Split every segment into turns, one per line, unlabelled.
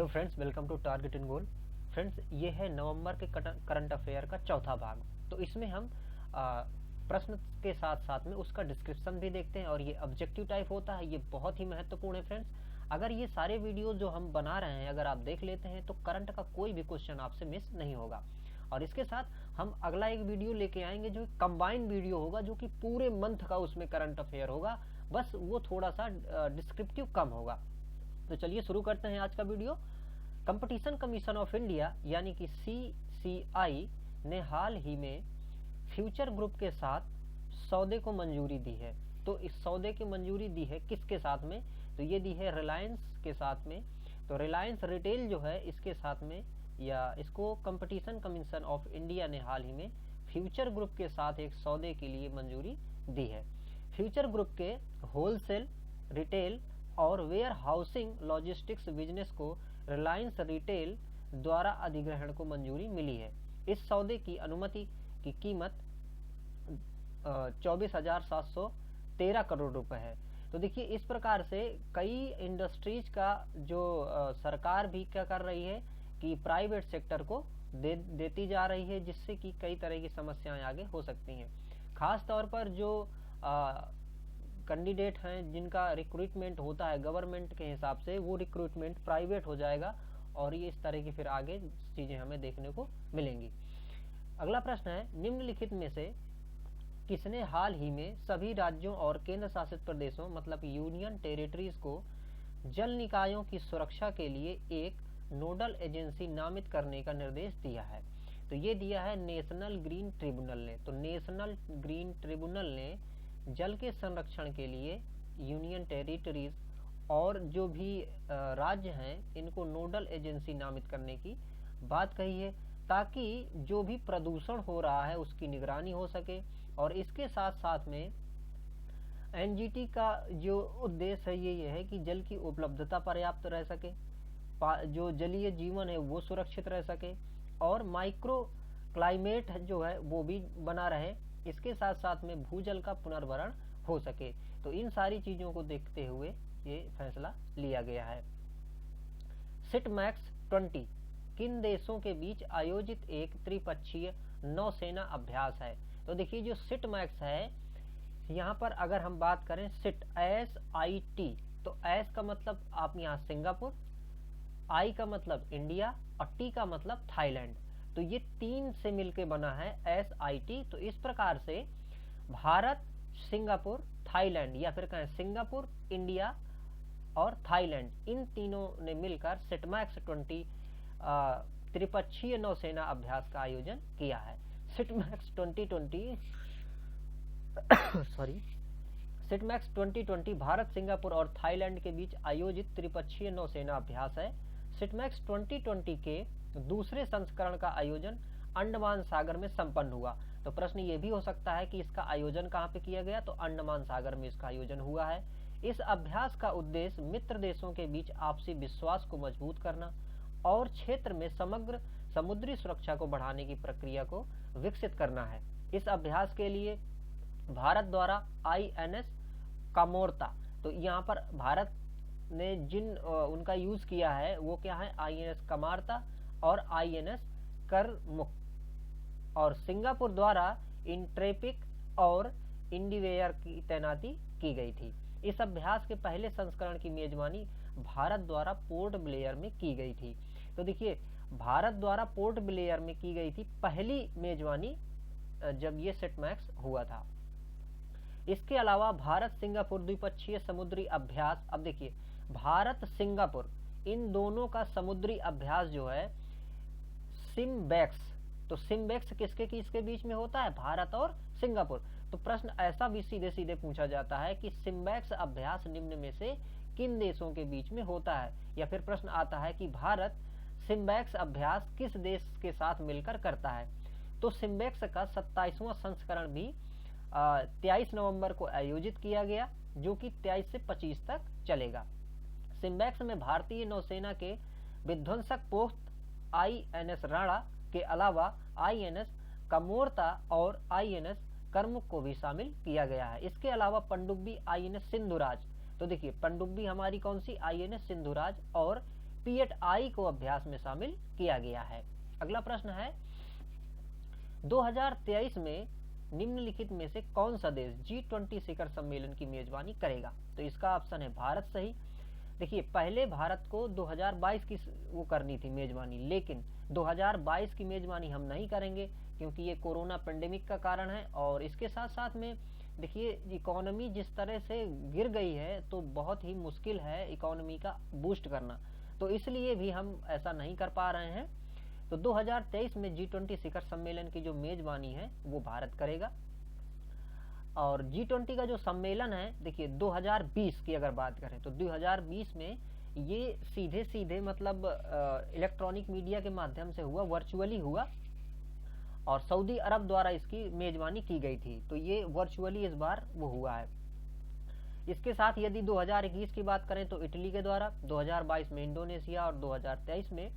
Friends, welcome to target in goal. Friends, ये है नवंबर के करंट अफेयर का चौथा भाग। तो इसमें हम प्रश्न के साथ साथ में उसका डिस्क्रिप्शन भी देखते हैं और ये ऑब्जेक्टिव टाइप होता है। ये बहुत ही महत्वपूर्ण है फ्रेंड्स। अगर ये सारे वीडियो जो हम बना रहे हैं अगर आप देख लेते हैं तो करंट का कोई भी क्वेश्चन आपसे मिस नहीं होगा। और इसके साथ हम अगला एक वीडियो लेके आएंगे जो कंबाइंड वीडियो होगा, जो कि पूरे मंथ का उसमें करंट अफेयर होगा, बस वो थोड़ा सा डिस्क्रिप्टिव कम होगा। तो चलिए शुरू करते हैं आज का video. Competition commission of India यानी कि CCI ने हाल ही में फ्यूचर ग्रुप के साथ सौदे को मंजूरी दी है। तो इस सौदे की मंजूरी दी है किसके साथ में? तो ये दी है रिलायंस के साथ में। तो रिलायंस रिटेल जो है इसके साथ में, या इसको कंपटीशन कमीशन ऑफ इंडिया ने हाल ही में फ्यूचर ग्रुप के साथ एक सौदे के लिए मंजूरी दी है। फ्यूचर ग्रुप के होलसेल, रिटेल और वेयर हाउसिंग लॉजिस्टिक्स बिजनेस को रिलायंस रिटेल द्वारा अधिग्रहण को मंजूरी मिली है। इस सौदे की अनुमति की कीमत 24,713 करोड़ रुपए है। तो देखिए, इस प्रकार से कई इंडस्ट्रीज का जो सरकार भी क्या कर रही है कि प्राइवेट सेक्टर को देती जा रही है, जिससे कि कई तरह की समस्याएं आगे हो सकती हैं। खास तौर पर जो कैंडिडेट हैं जिनका रिक्रूटमेंट होता है गवर्नमेंट के हिसाब से, वो रिक्रूटमेंट प्राइवेट हो जाएगा और ये इस तरह की फिर आगे चीजें हमें देखने को मिलेंगी। अगला प्रश्न है, निम्नलिखित में से किसने हाल ही में सभी राज्यों और केंद्र शासित प्रदेशों मतलब यूनियन टेरिटरीज को जल निकायों की सुरक्षा के लिए एक नोडल एजेंसी नामित करने का निर्देश दिया है? तो ये दिया है नेशनल ग्रीन ट्रिब्यूनल ने। तो नेशनल ग्रीन ट्रिब्यूनल ने जल के संरक्षण के लिए यूनियन टेरिटरीज और जो भी राज्य हैं इनको नोडल एजेंसी नामित करने की बात कही है, ताकि जो भी प्रदूषण हो रहा है उसकी निगरानी हो सके। और इसके साथ साथ में NGT का जो उद्देश्य है ये है कि जल की उपलब्धता पर्याप्त रह सके, जो जलीय जीवन है वो सुरक्षित रह सके और माइक्रो क्लाइमेट जो है वो भी बना रहे। इसके साथ साथ में भूजल का पुनर्भरण हो सके। तो इन सारी चीजों को देखते हुए ये फैसला लिया गया है। सिटमैक्स 20 किन देशों के बीच आयोजित एक त्रिपक्षीय नौसेना अभ्यास है? तो देखिए, जो सिटमैक्स है यहाँ पर अगर हम बात करें सिट SIT, तो S का मतलब आप यहाँ सिंगापुर, I का मतलब इंडिया और T का मतलब थाईलैंड। तो ये तीन से मिलके बना है SIT। तो इस प्रकार से भारत, सिंगापुर, थाईलैंड, या फिर कहें सिंगापुर, इंडिया और थाईलैंड, इन तीनों ने मिलकर सिटमैक्स 20 त्रिपक्षीय नौसेना अभ्यास का आयोजन किया है। सिटमैक्स 2020 भारत, सिंगापुर और थाईलैंड के बीच आयोजित त्रिपक्षीय नौसेना अभ्यास है। सिटमैक्स 2020 के दूसरे संस्करण का आयोजन अंडमान सागर में संपन्न हुआ। तो प्रश्न ये भी हो सकता है कि इसका आयोजन कहाँ पे किया गया? तो अंडमान सागर में इसका आयोजन हुआ है। इस अभ्यास का उद्देश्य मित्र देशों के बीच आपसी विश्वास को मजबूत करना और क्षेत्र में समग्र समुद्री सुरक्षा को बढ़ाने की प्रक्रिया को विकसित करना है। इस अभ्यास के लिए भारत द्वारा INS कामोर्ता, तो यहाँ पर भारत ने जिन उनका यूज किया है वो क्या है? INS कामार्ता और INS करमुक। और सिंगापुर द्वारा इंट्रेपिक और इंडिवेयर की तैनाती की गई थी। इस अभ्यास के पहले संस्करण की मेजबानी भारत द्वारा पोर्ट ब्लेयर में की गई थी। तो देखिए, भारत द्वारा पोर्ट ब्लेयर में की गई थी पहली मेजबानी जब ये सिटमैक्स हुआ था। इसके अलावा भारत सिंगापुर द्विपक्षीय समुद्री अभ्यास, अब देखिए भारत सिंगापुर इन दोनों का समुद्री अभ्यास जो है सिम्बैक्स, तो सिम्बैक्स किसके बीच में होता है? भारत और सिंगापुर। तो प्रश्न ऐसा भी सीधे सीधे पूछा जाता है कि सिम्बैक्स अभ्यास निम्न में से किन देशों के बीच में होता है? या फिर प्रश्न आता है कि भारत सिम्बैक्स अभ्यास किस देश के साथ मिलकर करता है? तो सिम्बैक्स का 27वां संस्करण भी 23 नवंबर को आयोजित किया गया, जो कि 23 से 25 तक चलेगा। सिम्बैक्स में भारतीय नौसेना के विध्वंसक पोत INS राणा के अलावा INS कामोर्ता और INS करमुक को भी शामिल किया गया है। इसके अलावा पनडुब्बी INS सिंधुराज, तो देखिए पनडुब्बी हमारी कौन सी? INS सिंधुराज और P8I को अभ्यास में शामिल किया गया है। अगला प्रश्न है 2023 में निम्नलिखित में से कौन सा देश G20 शिखर सम्मेलन की मेजबानी करेगा? तो इसका ऑप्शन है भारत सही। देखिए, पहले भारत को 2022 की वो करनी थी मेजबानी, लेकिन 2022 की मेजबानी हम नहीं करेंगे क्योंकि ये कोरोना पेंडेमिक का कारण है। और इसके साथ साथ में देखिए, इकोनॉमी जिस तरह से गिर गई है तो बहुत ही मुश्किल है इकोनॉमी का बूस्ट करना, तो इसलिए भी हम ऐसा नहीं कर पा रहे हैं। तो 2023 में G20 शिखर सम्मेलन की जो मेजबानी है वो भारत करेगा। और G20 का जो सम्मेलन है, देखिए 2020 की अगर बात करें तो 2020 में ये सीधे सीधे मतलब इलेक्ट्रॉनिक मीडिया के माध्यम से हुआ, वर्चुअली हुआ, और सऊदी अरब द्वारा इसकी मेजबानी की गई थी। तो ये वर्चुअली इस बार वो हुआ है। इसके साथ यदि 2021 की बात करें तो इटली के द्वारा, 2022 में इंडोनेशिया और 2023 में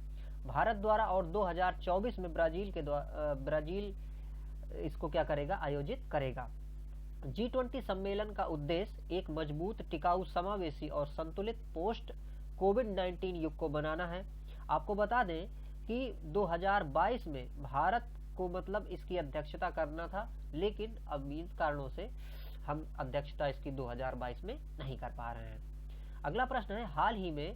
भारत द्वारा, और 2024 में ब्राजील के द्वारा, ब्राजील इसको क्या करेगा, आयोजित करेगा। G20 सम्मेलन का उद्देश्य एक मजबूत, टिकाऊ, समावेशी और संतुलित पोस्ट कोविड-19 युग को बनाना है। आपको बता दें कि 2022 में भारत को मतलब इसकी अध्यक्षता करना था, लेकिन अब इन कारणों से हम अध्यक्षता इसकी 2022 में नहीं कर पा रहे हैं। अगला प्रश्न है, हाल ही में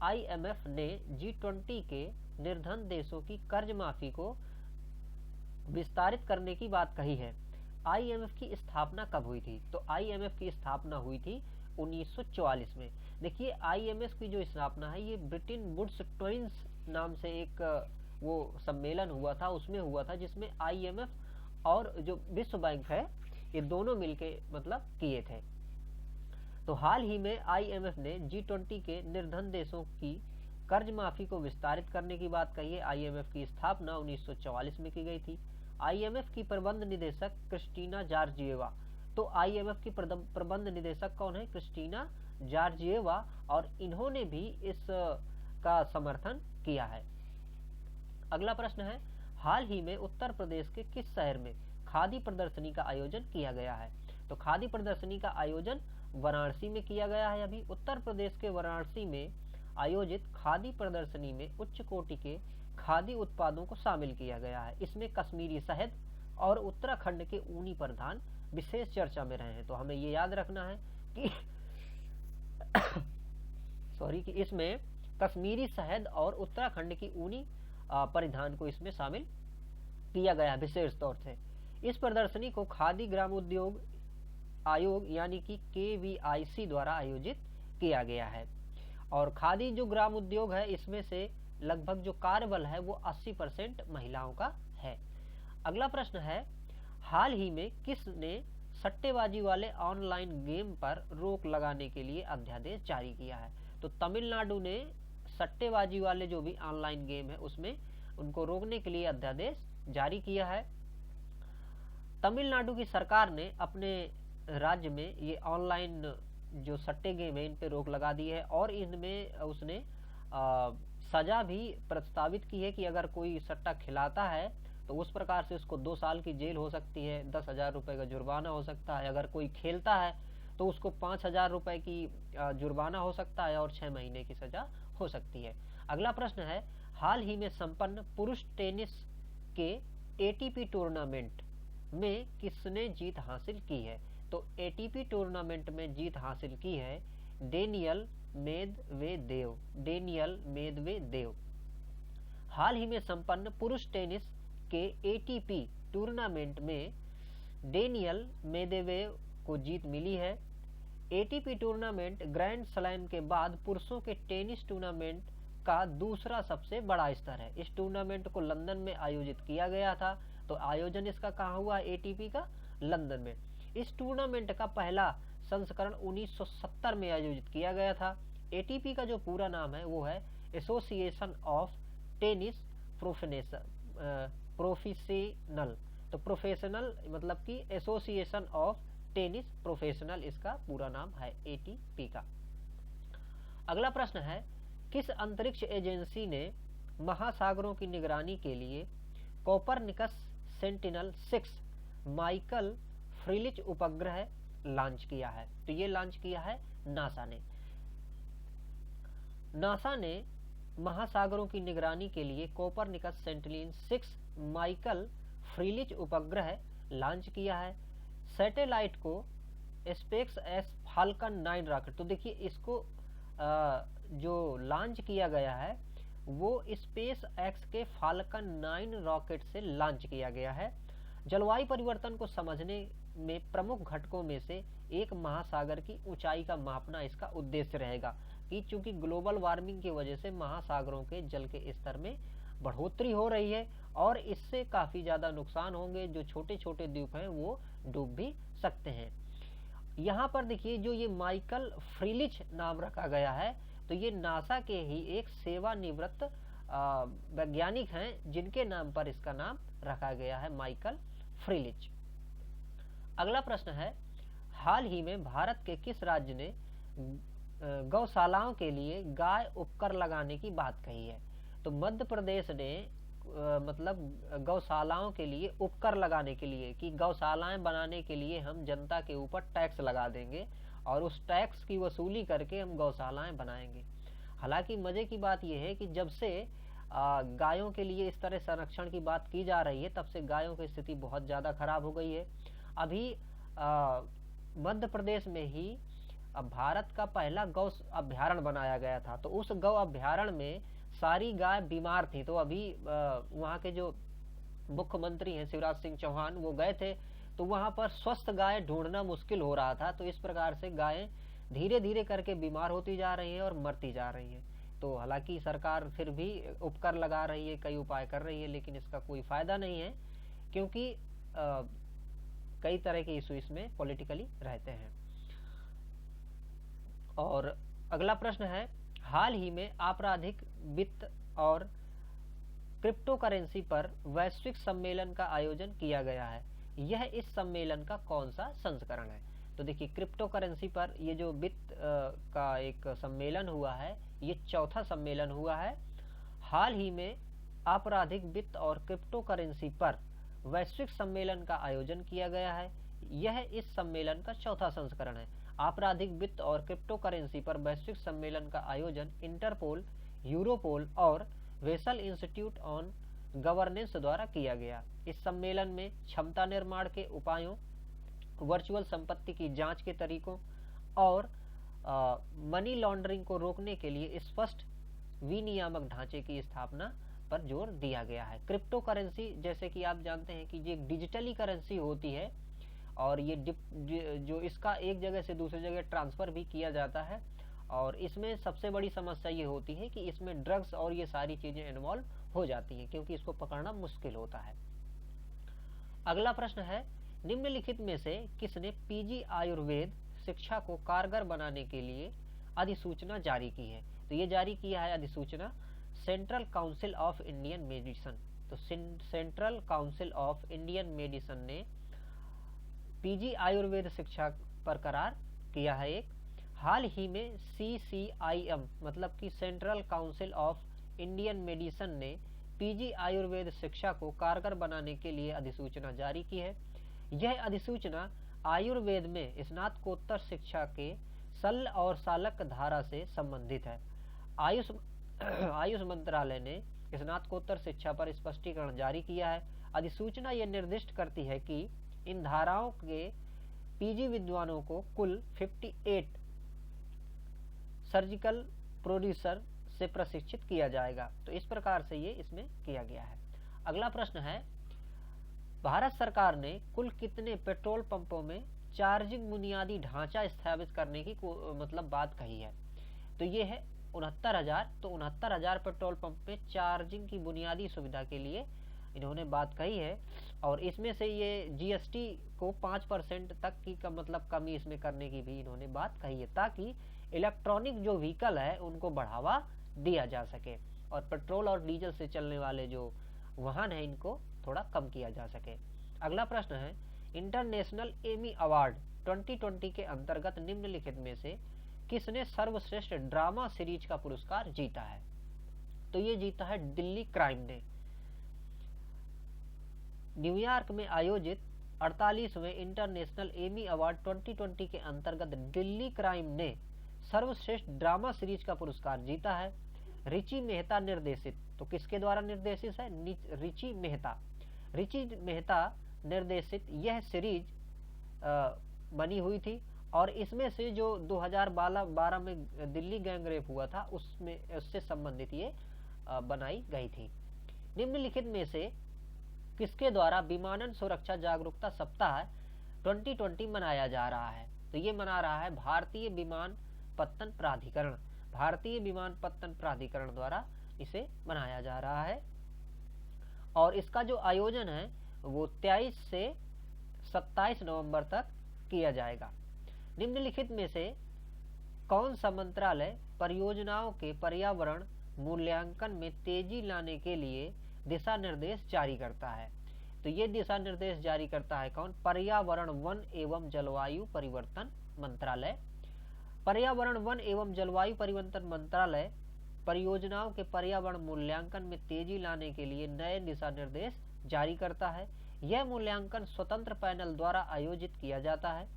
IMF ने G20 के निर्धन देशों की कर्ज माफी को विस्तारित करने की बात कही है। IMF की स्थापना कब हुई थी? तो IMF की स्थापना हुई थी 1944 में। देखिए, IMF की जो स्थापना है ये ब्रिटेन वुड्स ट्विंस नाम से एक वो सम्मेलन हुआ था, उसमें हुआ था, जिसमें IMF और जो विश्व बैंक है ये दोनों मिलके मतलब किए थे। तो हाल ही में IMF ने G20 के निर्धन देशों की कर्ज माफी को विस्तारित करने की बात कही है। IMF की स्थापना 1944 में की गई थी। IMF की प्रबंध निदेशक क्रिस्टीना जॉर्जिएवा। तो IMF की प्रबंध निदेशक कौन है? क्रिस्टीना जॉर्जिएवा, और इन्होंने भी इस का समर्थन किया है। अगला प्रश्न है, हाल ही में उत्तर प्रदेश के किस शहर में खादी प्रदर्शनी का आयोजन किया गया है? तो खादी प्रदर्शनी का आयोजन वाराणसी में किया गया है। अभी उत्तर प्रदेश के वाराणसी में आयोजित खादी प्रदर्शनी में उच्च कोटि के खादी उत्पादों को शामिल किया गया है। इसमें कश्मीरी शहद और उत्तराखंड के ऊनी परिधान विशेष चर्चा में रहे हैं। तो हमें ये याद रखना है कि कि इसमें कश्मीरी शहद और उत्तराखंड की ऊनी परिधान को इसमें शामिल किया गया विशेष तौर से। इस प्रदर्शनी को खादी ग्रामोद्योग आयोग यानी कि KVIC द्वारा आयोजित किया गया है। और खादी जो ग्राम उद्योग है, इसमें से लगभग जो कार्यबल है वो 80% महिलाओं का है। अगला प्रश्न है, हाल ही में किसने सट्टेबाजी वाले ऑनलाइन गेम पर रोक लगाने के लिए अध्यादेश जारी किया है? तो तमिलनाडु ने सट्टेबाजी वाले जो भी ऑनलाइन गेम है उसमें उनको रोकने के लिए अध्यादेश जारी किया है। तमिलनाडु की सरकार ने अपने राज्य में ये ऑनलाइन जो सट्टे गेम है इन पे रोक लगा दी है, और इनमें उसने सजा भी प्रस्तावित की है कि अगर कोई सट्टा खिलाता है तो उस प्रकार से उसको 2 साल की जेल हो सकती है, 10,000 रुपए का जुर्माना हो सकता है। अगर कोई खेलता है तो उसको 5,000 रुपए की जुर्माना हो सकता है और 6 महीने की सजा हो सकती है। अगला प्रश्न है, हाल ही में संपन्न पुरुष टेनिस के ATP टूर्नामेंट में किसने जीत हासिल की है? तो ATP टूर्नामेंट में जीत हासिल की है डेनियल मेदवेदेव। हाल ही में संपन्न पुरुष टेनिस के ATP टूर्नामेंट में डेनियल मेदवेदेव को जीत मिली है। ATP टूर्नामेंट ग्रैंड स्लैम के बाद पुरुषों के टेनिस टूर्नामेंट का दूसरा सबसे बड़ा स्तर है। इस टूर्नामेंट को लंदन में आयोजित किया गया था। तो आयोजन इसका कहाँ हुआ? ATP का लंदन में। इस टूर्नामेंट का पहला संस्करण 1970 में आयोजित किया गया था। ATP का जो पूरा नाम है वो है एसोसिएशन ऑफ टेनिस प्रोफेशनल। तो प्रोफेशनल मतलब कि एसोसिएशन ऑफ टेनिस प्रोफेशनल इसका पूरा नाम है ATP का। अगला प्रश्न है, किस अंतरिक्ष एजेंसी ने महासागरों की निगरानी के लिए कोपरनिकस सेंटिनल-6 माइकल फ्रिलिच उपग्रह लॉन्च किया है? तो ये लॉन्च किया है नासा ने। नासा ने महासागरों की निगरानी के लिए कोपरनिकस सेंटिनेल 6 माइकल फ्रीलिच उपग्रह लॉन्च किया है। सैटेलाइट को स्पेस एस फाल्कन 9 रॉकेट, तो देखिए इसको जो लॉन्च किया गया है वो स्पेस एक्स के फाल्कन 9 रॉकेट से लॉन्च किया गया है। जलवायु परिवर्तन को समझने में प्रमुख घटकों में से एक महासागर की ऊंचाई का मापना इसका उद्देश्य रहेगा कि चूंकि ग्लोबल वार्मिंग की वजह से महासागरों के जल के स्तर में बढ़ोतरी हो रही है और इससे काफी ज्यादा नुकसान होंगे। जो छोटे छोटे द्वीप हैं वो डूब भी सकते हैं। यहाँ पर देखिए जो ये माइकल फ्रीलिच नाम रखा गया है, तो ये नासा के ही एक सेवानिवृत्त वैज्ञानिक हैं जिनके नाम पर इसका नाम रखा गया है, माइकल फ्रीलिच। अगला प्रश्न है, हाल ही में भारत के किस राज्य ने गौशालाओं के लिए गाय उपकर लगाने की बात कही है? तो मध्य प्रदेश ने मतलब गौशालाओं के लिए उपकर लगाने के लिए कि गौशालाएं बनाने के लिए हम जनता के ऊपर टैक्स लगा देंगे और उस टैक्स की वसूली करके हम गौशालाएं बनाएंगे। हालांकि मजे की बात यह है कि जब से गायों के लिए इस तरह संरक्षण की बात की जा रही है तब से गायों की स्थिति बहुत ज़्यादा खराब हो गई है। अभी मध्य प्रदेश में ही भारत का पहला गौ अभ्यारण्य बनाया गया था, तो उस गौ अभ्यारण्य में सारी गाय बीमार थी। तो अभी वहाँ के जो मुख्यमंत्री हैं शिवराज सिंह चौहान वो गए थे, तो वहाँ पर स्वस्थ गाय ढूंढना मुश्किल हो रहा था। तो इस प्रकार से गायें धीरे धीरे करके बीमार होती जा रही हैं और मरती जा रही हैं। तो हालांकि सरकार फिर भी उपकर लगा रही है, कई उपाय कर रही है, लेकिन इसका कोई फायदा नहीं है क्योंकि कई तरह के इशू इसमें पॉलिटिकली रहते हैं। और अगला प्रश्न है, हाल ही में आपराधिक वित्त और क्रिप्टो करेंसी पर वैश्विक सम्मेलन का आयोजन किया गया है। यह इस सम्मेलन का कौन सा संस्करण है? तो देखिए क्रिप्टो करेंसी पर ये जो वित्त का एक सम्मेलन हुआ है, ये चौथा सम्मेलन हुआ है। हाल ही में आपराधिक वित्त और क्रिप्टो करेंसी पर वैश्विक सम्मेलन का आयोजन किया गया है। यह इस सम्मेलन का चौथा संस्करण है। आपराधिक वित्त और क्रिप्टो करेंसी पर वैश्विक सम्मेलन का आयोजन इंटरपोल, यूरोपोल और वेसल इंस्टीट्यूट ऑन गवर्नेंस द्वारा किया गया। इस सम्मेलन में क्षमता निर्माण के उपायों, वर्चुअल संपत्ति की जांच के तरीकों और मनी लॉन्ड्रिंग को रोकने के लिए स्पष्ट विनियामक ढांचे की स्थापना पर जोर दिया गया है। क्रिप्टो करेंसी जैसे कि आप जानते हैं कि ये एक डिजिटली करेंसी होती है और ये जो इसका एक जगह से दूसरी जगह ट्रांसफर भी किया जाता है। और इसमें सबसे बड़ी समस्या ये होती है कि इसमें ड्रग्स और ये सारी चीजें इन्वॉल्व हो जाती हैं क्योंकि इसको पकड़ना मुश्किल होता है। अगला प्रश्न है, निम्नलिखित में से किसने पीजी आयुर्वेद शिक्षा को कारगर बनाने के लिए अधिसूचना जारी की है? तो ये जारी किया है अधिसूचना central council of Indian medicine. तो central council of Indian medicine ने पीजी आयुर्वेद शिक्षा पर करार किया है एक। हाल ही में CCIM मतलब कि central council of Indian medicine ने पीजी आयुर्वेद शिक्षा को कारगर बनाने के लिए अधिसूचना जारी की है। यह अधिसूचना आयुर्वेद में स्नातकोत्तर शिक्षा के शल्य और सालक धारा से संबंधित है। आयुष मंत्रालय ने स्नातकोत्तर शिक्षा पर स्पष्टीकरण जारी किया है। अधिसूचना यह निर्दिष्ट करती है कि इन धाराओं के पीजी विद्वानों को कुल 58 सर्जिकल प्रोड्यूसर से प्रशिक्षित किया जाएगा। तो इस प्रकार से ये इसमें किया गया है। अगला प्रश्न है, भारत सरकार ने कुल कितने पेट्रोल पंपों में चार्जिंग बुनियादी ढांचा स्थापित करने की मतलब बात कही है? तो ये है 69,000। तो 69,000 पेट्रोल पंप में चार्जिंग की बुनियादी सुविधा के लिए इन्होंने बात कही है। और इसमें से ये GST को 5% तक की मतलब कमी इसमें करने की भी इन्होंने बात कही है ताकि इलेक्ट्रॉनिक जो व्हीकल है उनको बढ़ावा दिया जा सके और पेट्रोल और डीजल से चलने वाले जो वाहन है इनको थोड़ा कम किया जा सके। अगला प्रश्न है, इंटरनेशनल एमी अवार्ड 2020 के अंतर्गत निम्नलिखित में से किसने सर्वश्रेष्ठ ड्रामा सीरीज का पुरस्कार जीता है? तो ये जीता है दिल्ली क्राइम ने। न्यूयॉर्क में आयोजित 48वें इंटरनेशनल एमी अवार्ड 2020 के अंतर्गत दिल्ली क्राइम ने सर्वश्रेष्ठ ड्रामा सीरीज का पुरस्कार जीता है। रिची मेहता निर्देशित, तो किसके द्वारा निर्देशित है? रिची मेहता। रिची मेहता निर्देशित यह सीरीज बनी हुई थी और इसमें से जो 2012 में दिल्ली गैंगरेप हुआ था उसमें उससे संबंधित ये बनाई गई थी। निम्नलिखित में से किसके द्वारा विमानन सुरक्षा जागरूकता सप्ताह 2020 मनाया जा रहा है? तो ये मना रहा है भारतीय विमानपत्तन प्राधिकरण। भारतीय विमानपत्तन प्राधिकरण द्वारा इसे मनाया जा रहा है और इसका जो आयोजन है वो 23 से 27 नवंबर तक किया जाएगा। निम्नलिखित में से कौन सा मंत्रालय परियोजनाओं के पर्यावरण मूल्यांकन में तेजी लाने के लिए दिशा निर्देश जारी करता है? तो ये दिशा निर्देश जारी करता है कौन? पर्यावरण, वन एवं जलवायु परिवर्तन मंत्रालय। पर्यावरण, वन एवं जलवायु परिवर्तन मंत्रालय परियोजनाओं के पर्यावरण मूल्यांकन में तेजी लाने के लिए नए दिशा निर्देश जारी करता है। यह मूल्यांकन स्वतंत्र पैनल द्वारा आयोजित किया जाता है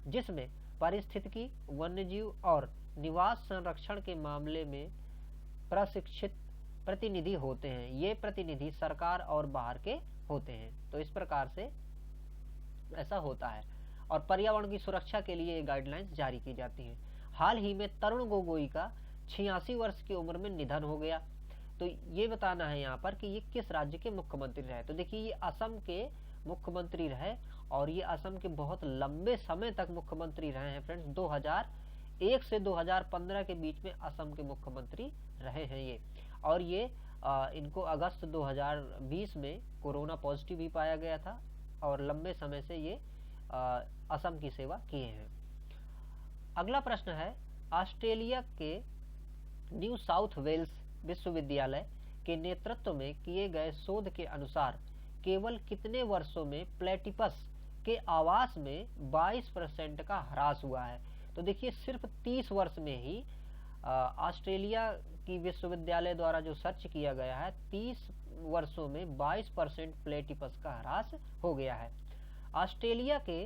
जिसमें पारिस्थितिकी, वन्यजीव और निवास संरक्षण के मामले में प्रशिक्षित प्रतिनिधि होते हैं। ये प्रतिनिधि सरकार और बाहर के होते हैं। तो इस प्रकार से ऐसा होता है और पर्यावरण की सुरक्षा के लिए ये गाइडलाइंस जारी की जाती हैं। हाल ही में तरुण गोगोई का 86 वर्ष की उम्र में निधन हो गया। तो ये बताना है यहाँ पर कि ये किस राज्य के मुख्यमंत्री रहे? तो देखिए ये असम के मुख्यमंत्री रहे और ये असम के बहुत लंबे समय तक मुख्यमंत्री रहे हैं फ्रेंड्स। 2001 से 2015 के बीच में असम के मुख्यमंत्री रहे हैं ये। और ये इनको अगस्त 2020 में कोरोना पॉजिटिव भी पाया गया था और लंबे समय से ये असम की सेवा किए हैं। अगला प्रश्न है, ऑस्ट्रेलिया के न्यू साउथ वेल्स विश्वविद्यालय के नेतृत्व में किए गए शोध के अनुसार केवल कितने वर्षों में प्लेटिपस के आवास में 22% का ह्रास हुआ है? तो देखिए सिर्फ 30 वर्ष में ही ऑस्ट्रेलिया की विश्वविद्यालय द्वारा जो सर्च किया गया है 30 वर्षों में 22% प्लेटिपस का ह्रास हो गया है। ऑस्ट्रेलिया के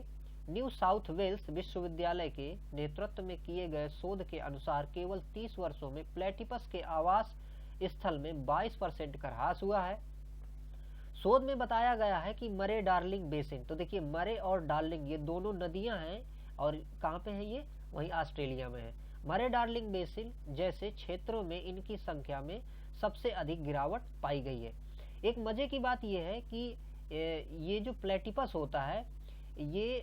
न्यू साउथ वेल्स विश्वविद्यालय के नेतृत्व में किए गए शोध के अनुसार केवल 30 वर्षों में प्लेटिपस के आवास स्थल में 22% का ह्रास हुआ है। शोध में बताया गया है कि मरे डार्लिंग बेसिन, तो देखिए मरे और डार्लिंग ये दोनों नदियां हैं और कहाँ पे है? ये वहीं ऑस्ट्रेलिया में है। मरे डार्लिंग बेसिन जैसे क्षेत्रों में इनकी संख्या में सबसे अधिक गिरावट पाई गई है। एक मजे की बात यह है कि ये जो प्लेटिपस होता है ये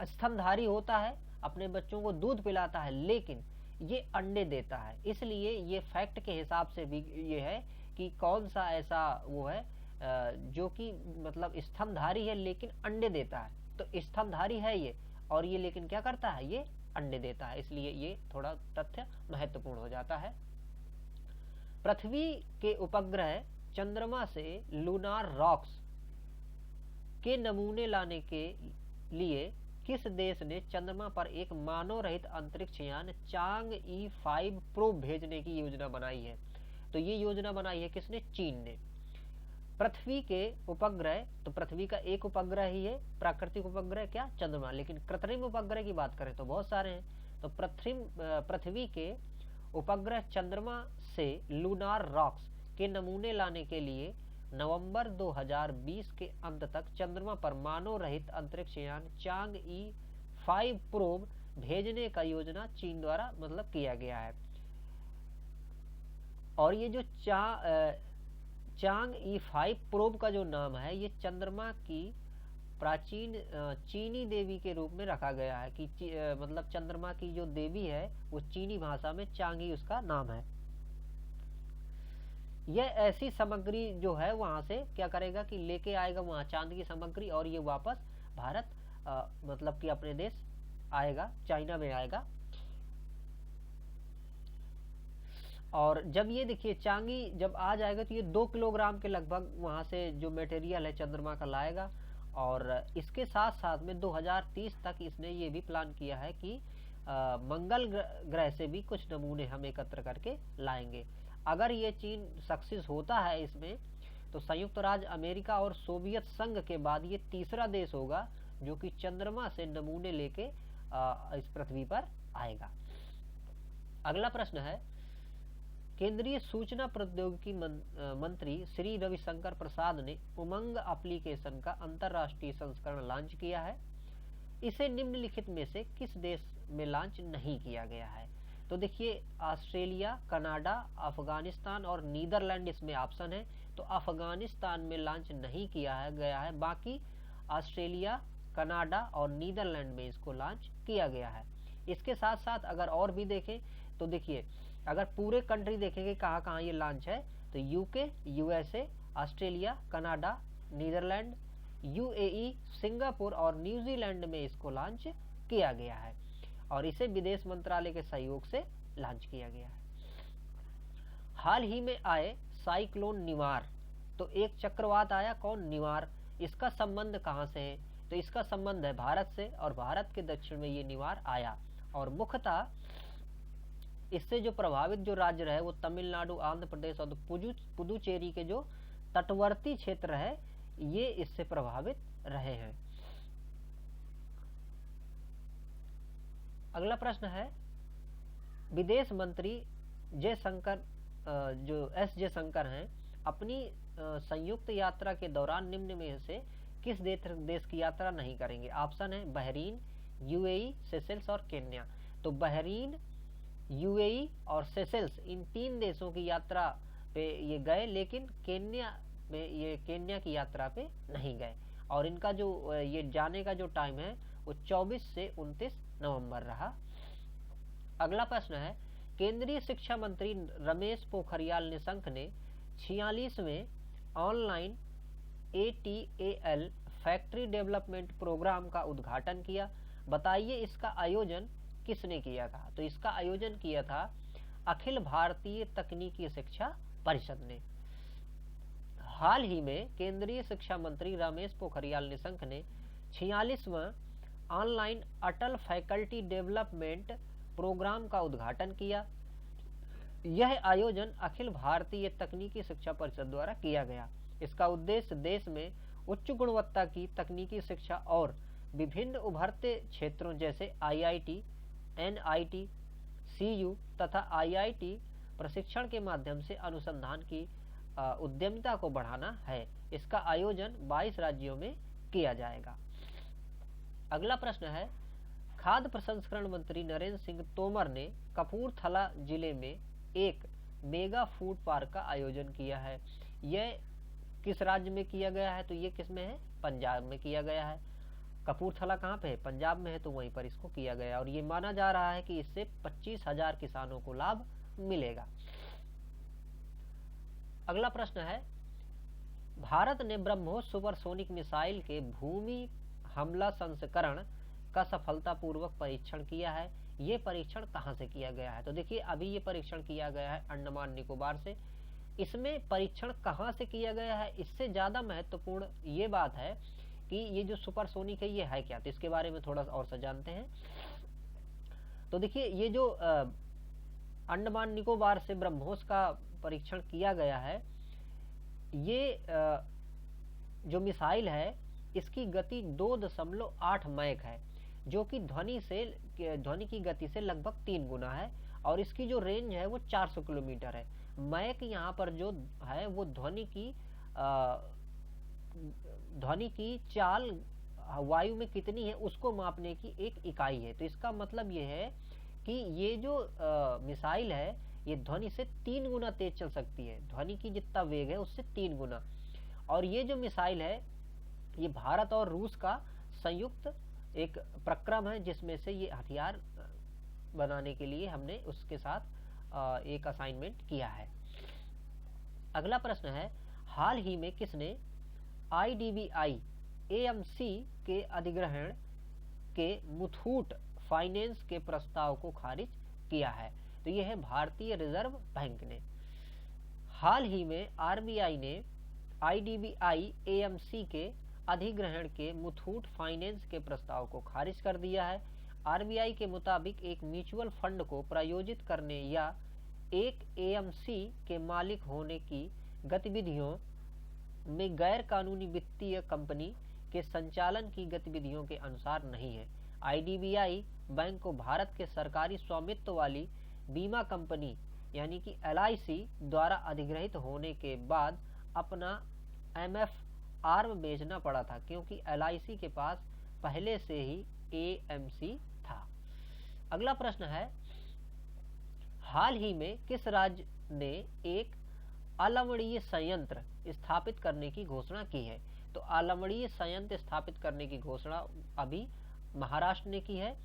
स्तनधारी होता है, अपने बच्चों को दूध पिलाता है, लेकिन ये अंडे देता है। इसलिए ये फैक्ट के हिसाब से भी ये है कि कौन सा ऐसा वो है जो कि मतलब स्तनधारी है लेकिन अंडे देता है। तो स्तनधारी है ये और ये लेकिन क्या करता है? ये अंडे देता है। इसलिए ये थोड़ा तथ्य महत्वपूर्ण हो जाता है। पृथ्वी के उपग्रह चंद्रमा से लूनार रॉक्स के नमूने लाने के लिए किस देश ने चंद्रमा पर एक मानव रहित अंतरिक्ष यान चांग E5 प्रोब भेजने की योजना बनाई है? तो ये योजना बनाई है किसने? चीन ने। पृथ्वी के उपग्रह, तो पृथ्वी का एक उपग्रह ही है, प्राकृतिक उपग्रह क्या? चंद्रमा। लेकिन कृत्रिम उपग्रह की बात करें तो बहुत सारे हैं। तो पृथ्वी के उपग्रह चंद्रमा से लूनार रॉक्स के नमूने लाने के लिए नवंबर 2020 के अंत तक चंद्रमा पर मानव रहित अंतरिक्ष यान चांग E5 प्रोब भेजने का योजना चीन द्वारा मतलब किया गया है। और ये जो चांग E5 प्रोब का जो नाम है ये चंद्रमा की प्राचीन चीनी देवी के रूप में रखा गया है कि मतलब चंद्रमा की जो देवी है वो चीनी भाषा में चांगी उसका नाम है। यह ऐसी सामग्री जो है वहां से क्या करेगा कि लेके आएगा वहां चांद की सामग्री और ये वापस भारत मतलब कि अपने देश आएगा, चाइना में आएगा। और जब ये देखिए चांगी जब आ जाएगा तो ये 2 किलोग्राम के लगभग वहां से जो मटेरियल है चंद्रमा का लाएगा। और इसके साथ साथ में 2030 तक इसने ये भी प्लान किया है कि मंगल ग्रह से भी कुछ नमूने हम एकत्र करके लाएंगे। अगर ये चीन सक्सेस होता है इसमें तो संयुक्त राज्य अमेरिका और सोवियत संघ के बाद ये तीसरा देश होगा जो कि चंद्रमा से नमूने लेके इस पृथ्वी पर आएगा। अगला प्रश्न है, केंद्रीय सूचना प्रौद्योगिकी मंत्री श्री रविशंकर प्रसाद ने उमंग एप्लीकेशन का अंतर्राष्ट्रीय संस्करण लॉन्च किया है। इसे निम्नलिखित में से किस देश में लॉन्च नहीं किया गया है? तो देखिए, ऑस्ट्रेलिया, कनाडा, अफगानिस्तान और नीदरलैंड इसमें ऑप्शन है। तो अफगानिस्तान में लॉन्च नहीं किया गया है, बाकी ऑस्ट्रेलिया, कनाडा और नीदरलैंड में इसको लॉन्च किया गया है। इसके साथ साथ अगर और भी देखें तो देखिए, अगर पूरे कंट्री देखेंगे कहाँ कहाँ ये लॉन्च है, तो UK, USA, Australia, Canada, Netherland, UAE, Singapore और न्यूजीलैंड में इसको लॉन्च किया गया है और इसे विदेश मंत्रालय के सहयोग से लॉन्च किया गया है। हाल ही में आए साइक्लोन निवार, तो एक चक्रवात आया, कौन? निवार। इसका संबंध कहाँ से है? तो इसका संबंध है भारत से और भारत के दक्षिण में ये निवार आया और मुख्यतः इससे जो प्रभावित जो राज्य रहे वो तमिलनाडु, आंध्र प्रदेश और पुदुचेरी के जो तटवर्ती क्षेत्र है ये इससे प्रभावित रहे हैं। अगला प्रश्न है, विदेश मंत्री जयशंकर जो एस जयशंकर हैं अपनी संयुक्त यात्रा के दौरान निम्न में से किस देश की यात्रा नहीं करेंगे? ऑप्शन है बहरीन, यूएई, सेशेल्स और केन्या। तो बहरीन, यूएई और सेशेल्स इन 3 देशों की यात्रा पे ये गए, लेकिन केन्या की यात्रा पे नहीं गए और इनका जो ये जाने का जो टाइम है वो 24 से 29 नवंबर रहा। अगला प्रश्न है, केंद्रीय शिक्षा मंत्री रमेश पोखरियाल निशंक ने 46वें online ATAL factory development programme का उद्घाटन किया। बताइए इसका आयोजन किसने किया था? तो इसका आयोजन किया था अखिल भारतीय तकनीकी शिक्षा परिषद ने। हाल ही में केंद्रीय शिक्षा मंत्री रमेश पोखरियाल निशंक ने 46वां ऑनलाइन अटल फैकल्टी डेवलपमेंट प्रोग्राम का उद्घाटन किया। यह आयोजन अखिल भारतीय तकनीकी शिक्षा परिषद द्वारा किया गया। इसका उद्देश्य देश में उच्च गुणवत्ता की तकनीकी शिक्षा और विभिन्न उभरते क्षेत्रों जैसे IIT, NIT, CU तथा IIT प्रशिक्षण के माध्यम से अनुसंधान की उद्यमिता को बढ़ाना है। इसका आयोजन 22 राज्यों में किया जाएगा। अगला प्रश्न है, खाद्य प्रसंस्करण मंत्री नरेंद्र सिंह तोमर ने कपूरथला जिले में एक मेगा फूड पार्क का आयोजन किया है। यह किस राज्य में किया गया है? तो ये किस में है? पंजाब में किया गया है। कपूरथला कहाँ पे है? पंजाब में है, तो वहीं पर इसको किया गया और ये माना जा रहा है कि इससे 25,000 किसानों को लाभ मिलेगा। अगला प्रश्न है, भारत ने ब्रह्मोस सुपरसोनिक मिसाइल के भूमि हमला संस्करण का सफलतापूर्वक परीक्षण किया है। ये परीक्षण कहाँ से किया गया है? तो देखिए, अभी ये परीक्षण किया गया है अंडमान निकोबार से। इसमें परीक्षण कहाँ से किया गया है, इससे ज्यादा महत्वपूर्ण ये बात है कि ये जो सुपरसोनिक है ये है क्या, तो इसके बारे में थोड़ा और सा जानते हैं। तो देखिए, ये जो अंडमान निकोबार से ब्रह्मोस का परीक्षण किया गया है, ये जो मिसाइल है इसकी गति 2.8 मैक है, जो कि ध्वनि की गति से लगभग 3 गुना है और इसकी जो रेंज है वो 400 किलोमीटर है। मैक यहाँ पर जो है वो ध्वनि की चाल वायु में कितनी है उसको मापने की एक इकाई है। तो इसका मतलब ये है कि ये जो मिसाइल है ये ध्वनि से 3 गुना तेज चल सकती है। ध्वनि की जितना वेग है उससे 3 गुना। और ये जो मिसाइल है ये भारत और रूस का संयुक्त एक प्रक्रम है, जिसमें से ये हथियार बनाने के लिए हमने उसके साथ एक असाइनमेंट किया है। अगला प्रश्न है, हाल ही में किसने IDBI AMC के अधिग्रहण के मुथूट फाइनेंस के प्रस्ताव को खारिज किया है? तो यह है भारतीय रिजर्व बैंक ने। हाल ही में RBI ने IDBI AMC के अधिग्रहण के मुथूट फाइनेंस के प्रस्ताव को खारिज कर दिया है। RBI के मुताबिक एक म्यूचुअल फंड को प्रायोजित करने या एक AMC के मालिक होने की गतिविधियों में गैर कानूनी वित्तीय कंपनी के संचालन की गतिविधियों के अनुसार नहीं है। IDBI बैंक को भारत के सरकारी स्वामित्व वाली बीमा कंपनी यानी कि LIC द्वारा अधिग्रहित होने के बाद अपना MF आर्म बेचना पड़ा था, क्योंकि LIC के पास पहले से ही AMC था। अगला प्रश्न है, हाल ही में किस राज्य ने एक अलवणीय संयंत्र स्थापित करने की घोषणा की है? तो अलवणीय संयंत्र स्थापित करने की घोषणा अभी महाराष्ट्र ने की है।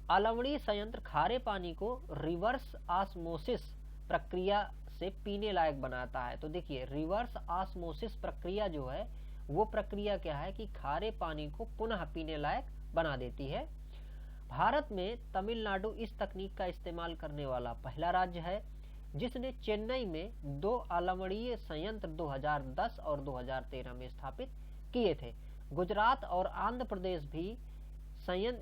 अलवणीय संयंत्र खारे पानी को रिवर्स ऑस्मोसिस प्रक्रिया से पीने लायक बनाता है। तो देखिए, रिवर्स ऑस्मोसिस प्रक्रिया जो है वो प्रक्रिया क्या है कि खारे पानी को पुनः पीने लायक बना देती है। भारत में तमिलनाडु इस तकनीक का इस्तेमाल करने वाला पहला राज्य है, जिसने चेन्नई में 2 अलवणीय संयंत्र 2010 और 2013 में स्थापित किए थे। गुजरात और आंध्र प्रदेश भी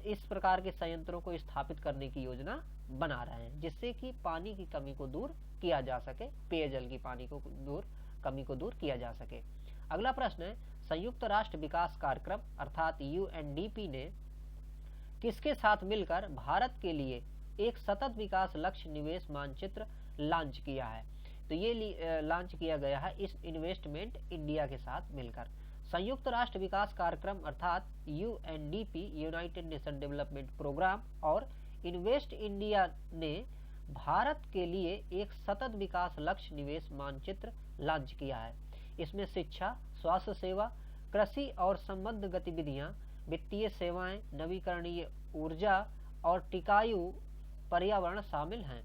इस प्रकार के संयंत्रों को स्थापित करने की योजना बना रहे हैं, जिससे कि पानी की कमी को दूर किया जा सके, पेयजल की कमी को दूर किया जा सके। अगला प्रश्न है, संयुक्त राष्ट्र विकास कार्यक्रम अर्थात UNDP ने किसके साथ मिलकर भारत के लिए एक सतत विकास लक्ष्य निवेश मानचित्र लॉन्च किया है? तो ये लॉन्च किया गया है इस इन्वेस्टमेंट इंडिया के साथ मिलकर। संयुक्त राष्ट्र विकास कार्यक्रम अर्थात UNDP United Nation development programme और इन्वेस्ट इंडिया ने भारत के लिए एक सतत विकास लक्ष्य निवेश मानचित्र लॉन्च किया है। इसमें शिक्षा, स्वास्थ्य सेवा, कृषि और संबद्ध गतिविधियां, वित्तीय सेवाएं, नवीकरणीय ऊर्जा और टिकाऊ पर्यावरण शामिल हैं।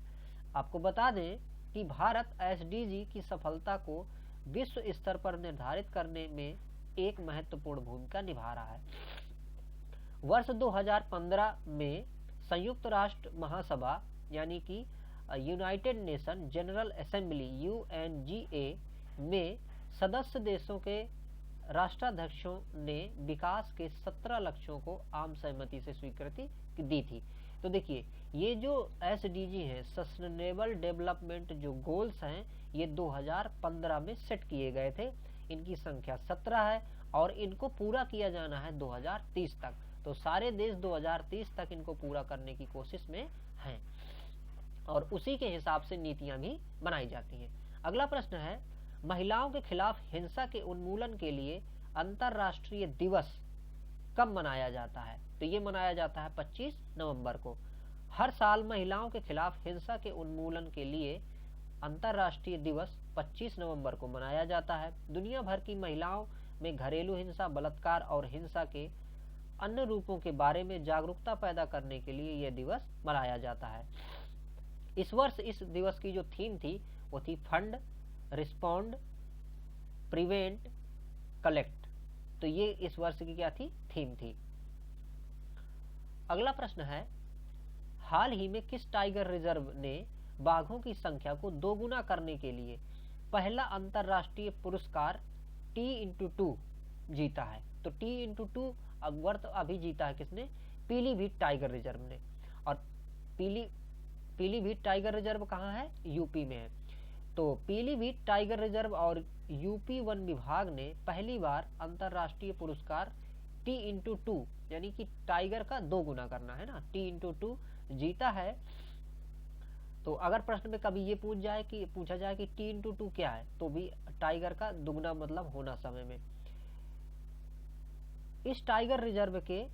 आपको बता दें कि भारत SDG की सफलता को विश्व स्तर पर निर्धारित करने में एक महत्वपूर्ण भूमिका निभा रहा है। वर्ष 2015 में संयुक्त राष्ट्र महासभा यानी कि United nation general assembly UNGA में सदस्य देशों के राष्ट्राध्यक्षों ने विकास के 17 लक्ष्यों को आम सहमति से स्वीकृति दी थी। तो देखिए, ये जो SDG है, सस्टेनेबल डेवलपमेंट जो गोल्स हैं, ये 2015 में सेट किए गए थे। इनकी संख्या 17 है और इनको पूरा किया जाना है 2030 तक। तो सारे देश 2030 तक इनको पूरा करने की कोशिश में हैं और उसी के हिसाब से नीतियां भी बनाई जाती हैं। अगला प्रश्न है, महिलाओं के खिलाफ हिंसा के उन्मूलन के लिए अंतर्राष्ट्रीय दिवस कब मनाया जाता है? तो ये मनाया जाता है 25 नवंबर को। हर साल महिलाओं के खिलाफ हिंसा के उन्मूलन के लिए अंतर्राष्ट्रीय दिवस 25 नवंबर को मनाया जाता है। दुनिया भर की महिलाओं में घरेलू हिंसा, बलात्कार और हिंसा के अन्य रूपों के बारे में जागरूकता पैदा करने के लिए यह दिवस मनाया जाता है। इस वर्ष इस दिवस की जो थीम थी वो थी फंड, रिस्पॉन्ड, प्रिवेंट, कलेक्ट। तो ये इस वर्ष की क्या थी? थीम थी। अगला प्रश्न है, हाल ही में किस टाइगर रिजर्व ने बाघों की संख्या को दोगुना करने के लिए पहला अंतरराष्ट्रीय पुरस्कार T x2 जीता है? तो T x2 अभी जीता है किसने? पीलीभीत टाइगर रिजर्व ने। और पीलीभीत टाइगर रिजर्व कहाँ है? यूपी में है। तो पीलीभीत टाइगर रिजर्व और यूपी वन विभाग ने पहली बार अंतरराष्ट्रीय पुरस्कार T x2 यानी कि टाइगर का 2 गुना करना है ना, T x2 जीता है। तो अगर प्रश्न में कभी ये पूछा जाए कि T x2 क्या है, तो भी टाइगर का दुगना मतलब होना समय में। इस टाइगर रिजर्व के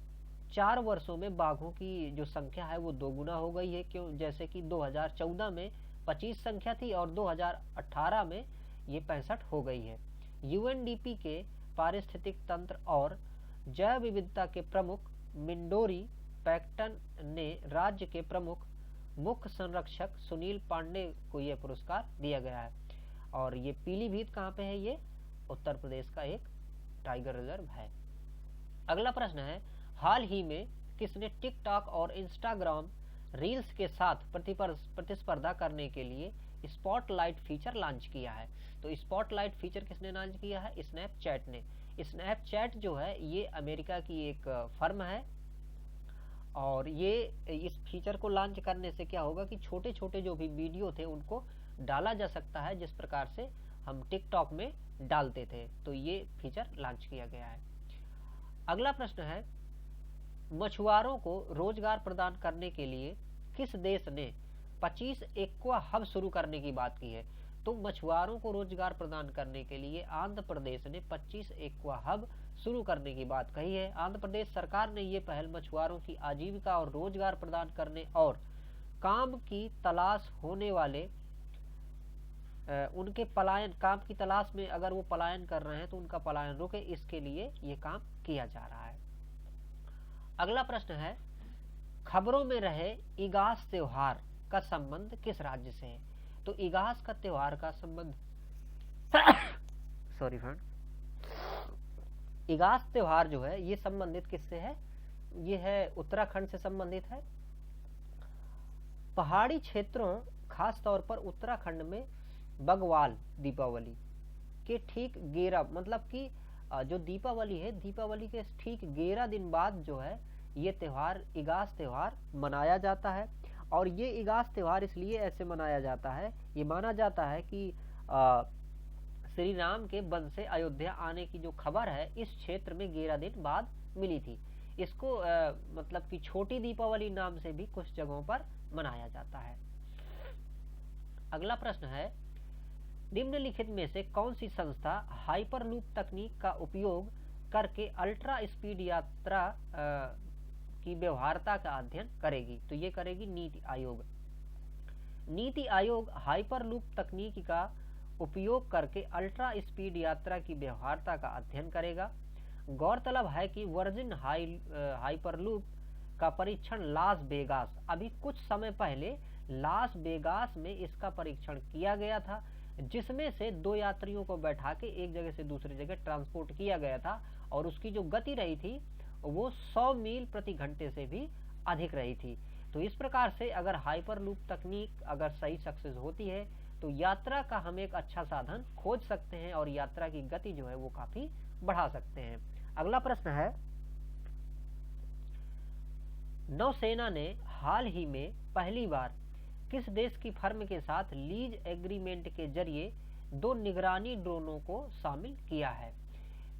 4 वर्षों में बाघों की जो संख्या है वो 2 गुना हो गई है। क्यों? जैसे कि 2014 में 25 संख्या थी और 2018 में ये 65 हो गई है। UNDP के पारिस्थितिक तंत्र और जैव विविधता के प्रमुख मिंडोरी पैक्टन ने राज्य के प्रमुख मुख्य संरक्षक सुनील पांडे को यह पुरस्कार दिया गया है। और ये पीलीभीत कहाँ पे है? ये उत्तर प्रदेश का एक टाइगर रिजर्व है। अगला प्रश्न है, हाल ही में किसने टिकटॉक और इंस्टाग्राम रील्स के साथ प्रतिस्पर्धा करने के लिए स्पॉटलाइट फीचर लॉन्च किया है? तो स्पॉटलाइट फीचर किसने लॉन्च किया है? स्नैपचैट ने। स्नैपचैट जो है ये अमेरिका की एक फर्म है और ये इस फीचर को लॉन्च करने से क्या होगा कि छोटे छोटे जो भी वीडियो थे उनको डाला जा सकता है जिस प्रकार से हम टिकटॉक में डालते थे। तो ये फीचर लॉन्च किया गया है। अगला प्रश्न है, मछुआरों को रोजगार प्रदान करने के लिए किस देश ने 25 एक्वा हब शुरू करने की बात की है। तो मछुआरों को रोजगार प्रदान करने के लिए आंध्र प्रदेश ने 25 एक्वा हब शुरू करने की बात कही है। आंध्र प्रदेश सरकार ने ये पहल मछुआरों की आजीविका और रोजगार प्रदान करने और काम की तलाश होने वाले उनके पलायन, काम की तलाश में अगर वो पलायन कर रहे हैं तो उनका पलायन रुके, इसके लिए ये काम किया जा रहा है। अगला प्रश्न है, खबरों में रहे इगास त्योहार का संबंध किस राज्य से है? तो इगास का त्योहार का संबंध सॉरी फ्रेंड, इगास त्योहार जो है ये संबंधित किससे है? ये है उत्तराखंड से संबंधित है। पहाड़ी क्षेत्रों खास तौर पर उत्तराखंड में बगवाल दीपावली के ठीक 11 मतलब कि जो दीपावली है, दीपावली के ठीक 11 दिन बाद जो है ये त्योहार इगास त्योहार मनाया जाता है। और ये इगास त्योहार इसलिए ऐसे मनाया जाता है, ये माना जाता है कि श्री राम के वन से अयोध्या आने की जो खबर है इस क्षेत्र में 11 दिन बाद मिली थी। इसको मतलब कि छोटी दीपावली नाम से भी कुछ जगहों पर मनाया जाता है। अगला प्रश्न है, निम्नलिखित में से कौन सी संस्था हाइपरलूप तकनीक का उपयोग करके अल्ट्रा स्पीड यात्रा की व्यवहार्यता का अध्ययन करेगी? तो ये करेगी नीति आयोग। नीति आयोग हाइपरलूप तकनीक का उपयोग करके अल्ट्रा स्पीड यात्रा की व्यवहार्यता का अध्ययन करेगा। गौरतलब है कि वर्जिन हाइपरलूप का परीक्षण लास वेगास, अभी कुछ समय पहले लास वेगास में इसका परीक्षण किया गया था, जिसमें से 2 यात्रियों को बैठा के एक जगह से दूसरी जगह ट्रांसपोर्ट किया गया था और उसकी जो गति रही थी वो 100 मील प्रति घंटे से भी अधिक रही थी। तो इस प्रकार से अगर हाइपरलूप तकनीक अगर सही सक्सेस होती है तो यात्रा का हम एक अच्छा साधन खोज सकते हैं और यात्रा की गति जो है वो काफी बढ़ा सकते हैं। अगला प्रश्न है, नौसेना ने हाल ही में पहली बार किस देश की फर्म के साथ लीज एग्रीमेंट के जरिए 2 निगरानी ड्रोनों को शामिल किया है?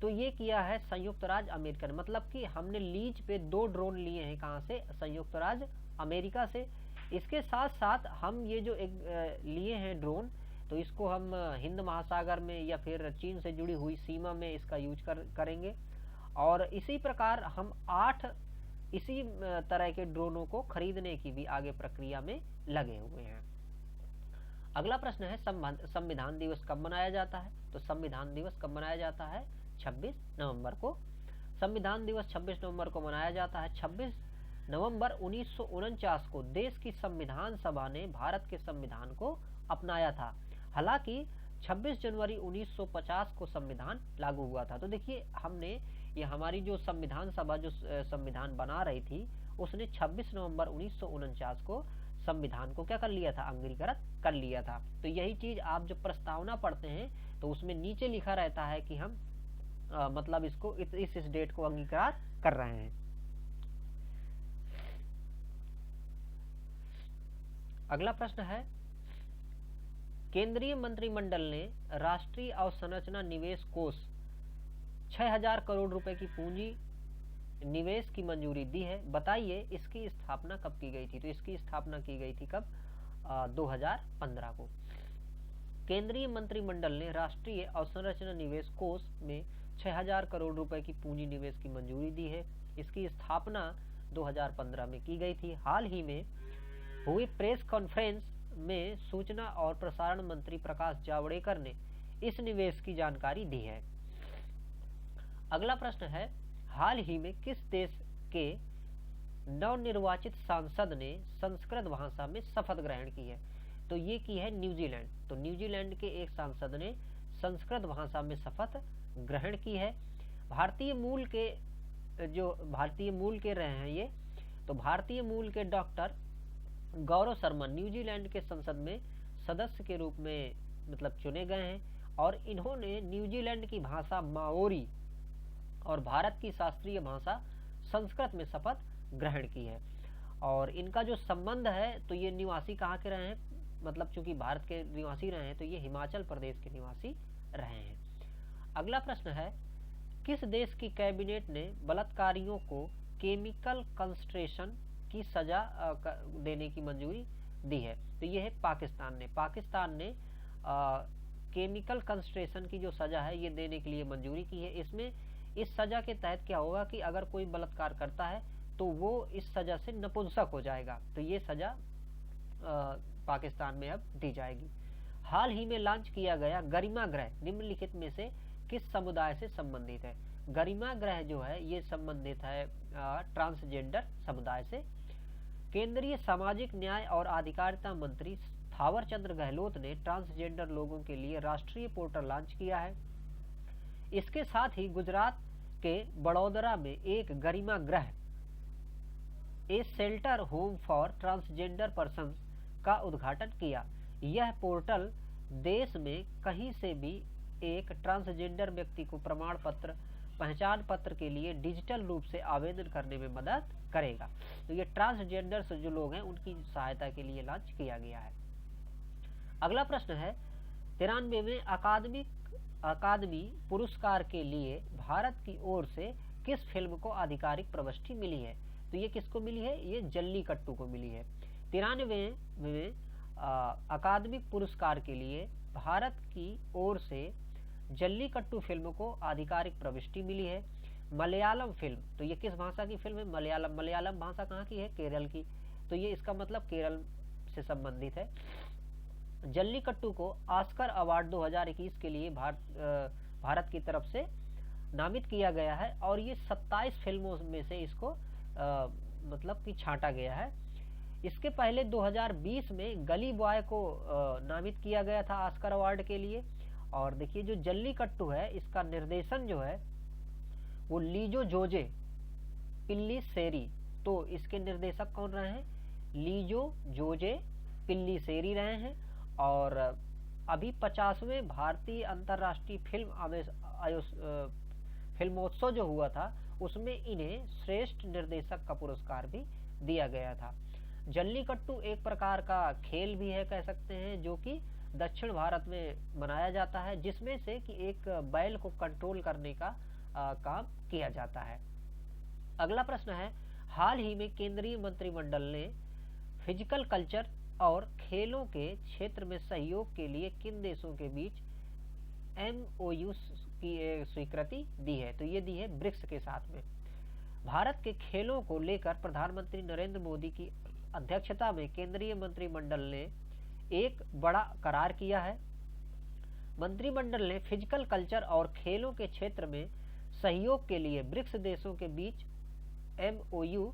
तो ये किया है संयुक्त राज्य अमेरिका, मतलब कि हमने लीज पे 2 ड्रोन लिए हैं। कहाँ से? संयुक्त राज्य अमेरिका से। इसके साथ साथ हम ये जो लिए हैं ड्रोन, तो इसको हम हिंद महासागर में या फिर चीन से जुड़ी हुई सीमा में इसका यूज करेंगे। और इसी प्रकार हम 8 इसी तरह के ड्रोनों को खरीदने की भी आगे प्रक्रिया में लगे हुए हैं। अगला प्रश्न है, संविधान दिवस कब मनाया जाता है? तो संविधान दिवस कब मनाया जाता है? 26 नवंबर को। संविधान दिवस 26 नवंबर को मनाया जाता है। 26 नवंबर 1949 को देश की संविधान सभा ने भारत के संविधान को अपनाया था। हालांकि 26 जनवरी 1950 को संविधान लागू हुआ था। तो देखिए, हमने ये हमारी जो संविधान सभा जो संविधान बना रही थी उसने 26 नवंबर 1949 को संविधान को क्या कर लिया था? अंगीकृत कर लिया था। तो यही चीज आप जब प्रस्तावना पढ़ते हैं तो उसमें नीचे लिखा रहता है कि हम मतलब इसको इस डेट को अंगीकार कर रहे हैं। अगला प्रश्न है, केंद्रीय मंत्रिमंडल ने राष्ट्रीय अवसंरचना निवेश कोष 6000 करोड़ रुपए की पूंजी निवेश की मंजूरी दी है। बताइए इसकी स्थापना कब की गई थी? तो इसकी स्थापना की गई थी कब? 2015 को। केंद्रीय मंत्रिमंडल ने राष्ट्रीय अवसंरचना निवेश कोष में 6000 करोड़ रुपए की पूंजी निवेश की मंजूरी दी है। इसकी स्थापना 2015 में की गई थी। हाल ही में हुई प्रेस कॉन्फ्रेंस में सूचना और प्रसारण मंत्री प्रकाश जावड़ेकर ने इस निवेश की जानकारी दी है। अगला प्रश्न है, हाल ही में किस देश के नवनिर्वाचित सांसद ने संस्कृत भाषा में शपथ ग्रहण की है? तो ये की है न्यूजीलैंड। तो न्यूजीलैंड के एक सांसद ने संस्कृत भाषा में शपथ ग्रहण की है। भारतीय मूल के रहे हैं ये, तो भारतीय मूल के डॉक्टर गौरव शर्मा न्यूजीलैंड के संसद में सदस्य के रूप में मतलब चुने गए हैं और इन्होंने न्यूजीलैंड की भाषा माओरी और भारत की शास्त्रीय भाषा संस्कृत में शपथ ग्रहण की है। और इनका जो संबंध है तो ये निवासी कहाँ के रहे हैं? मतलब चूंकि भारत के निवासी रहे हैं तो ये हिमाचल प्रदेश के निवासी रहे हैं। अगला प्रश्न है, किस देश की कैबिनेट ने बलात्कारियों को केमिकल कंस्ट्रेशन की सजा देने की मंजूरी दी है। तो ये है पाकिस्तान ने केमिकल कंस्ट्रेशन की जो सजा है ये देने के लिए मंजूरी की है। इसमें इस सजा के तहत क्या होगा कि अगर कोई बलात्कार करता है तो वो इस सजा से नपुंसक हो जाएगा। तो ये सजा पाकिस्तान में अब दी जाएगी। हाल ही में लॉन्च किया गया गरिमा गृह निम्नलिखित में से किस समुदाय से संबंधित है? गरिमा गृह जो है ये संबंधित है ट्रांसजेंडर समुदाय से। केंद्रीय सामाजिक न्याय और अधिकारिता मंत्री थावर चंद गहलोत ने ट्रांसजेंडर लोगों के लिए राष्ट्रीय पोर्टल लॉन्च किया है। इसके साथ ही गुजरात के बड़ौदरा में एक Garima Griha a shelter home for transgender persons का उद्घाटन किया। यह पोर्टल देश में कहीं से भी एक ट्रांसजेंडर व्यक्ति को प्रमाण पत्र पहचान पत्र के लिए डिजिटल रूप से आवेदन करने में मदद करेगा। तो ये ट्रांसजेंडर जो लोग हैं उनकी सहायता के लिए लॉन्च किया गया है। अगला प्रश्न है 93वें अकादमी पुरस्कार के लिए भारत की ओर से किस फिल्म को आधिकारिक प्रविष्टि मिली है? तो ये किसको मिली है? ये जल्लीकट्टू को मिली है। 93वें अकादमी पुरस्कार के लिए भारत की ओर से जल्लीकट्टू फिल्म को आधिकारिक प्रविष्टि मिली है। मलयालम फिल्म, तो ये किस भाषा की फिल्म है? मलयालम भाषा कहाँ की है? केरल की। तो ये इसका मतलब केरल से संबंधित है। जल्लीकट्टू को ऑस्कर अवार्ड 2021 के लिए भारत की तरफ से नामित किया गया है और ये 27 फिल्मों में से इसको मतलब कि छांटा गया है। इसके पहले 2020 में गली बॉय को नामित किया गया था ऑस्कर अवार्ड के लिए। और देखिए जो जल्लीकट्टू है इसका निर्देशन जो है वो लीजो जोजे पिल्लीसेरी। तो इसके निर्देशक कौन रहे हैं? लीजो जोजे पिल्लीसेरी रहे हैं। और अभी 50वें भारतीय अंतर्राष्ट्रीय फिल्मोत्सव जो हुआ था उसमें इन्हें श्रेष्ठ निर्देशक का पुरस्कार भी दिया गया था। जल्लीकट्टू एक प्रकार का खेल भी है कह सकते हैं, जो कि दक्षिण भारत में मनाया जाता है, जिसमें से कि एक बैल को कंट्रोल करने का काम किया जाता है। अगला प्रश्न है हाल ही में केंद्रीय मंत्रिमंडल ने फिजिकल कल्चर और खेलों के क्षेत्र में सहयोग के लिए किन देशों के बीच MOU की स्वीकृति दी है? तो ये दी है ब्रिक्स के साथ में। भारत के खेलों को लेकर प्रधानमंत्री नरेंद्र मोदी की अध्यक्षता में केंद्रीय मंत्रिमंडल ने एक बड़ा करार किया है। मंत्रिमंडल ने फिजिकल कल्चर और खेलों के क्षेत्र में सहयोग के लिए ब्रिक्स देशों के बीच MOU